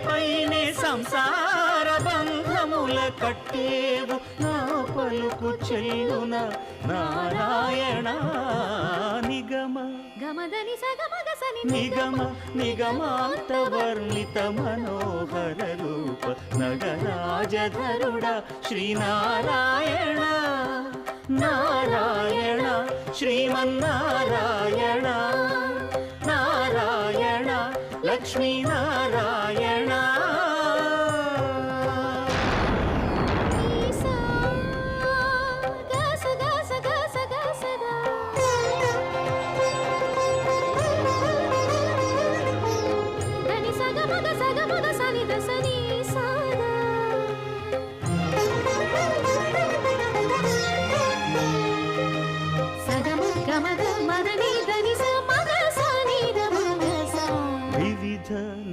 పైనే సంసార బంధముల కట్టేవు నా పలుకు చెల్లున నారాయణ నిగమ గమదని సగమగసని నిగమ నిగమాంత వర్ణిత మనోహర రూప నగరాజధరుడ శ్రీనారాయణ నారాయణ శ్రీమన్నారాయణ నారాయణ లక్ష్మీనారాయణ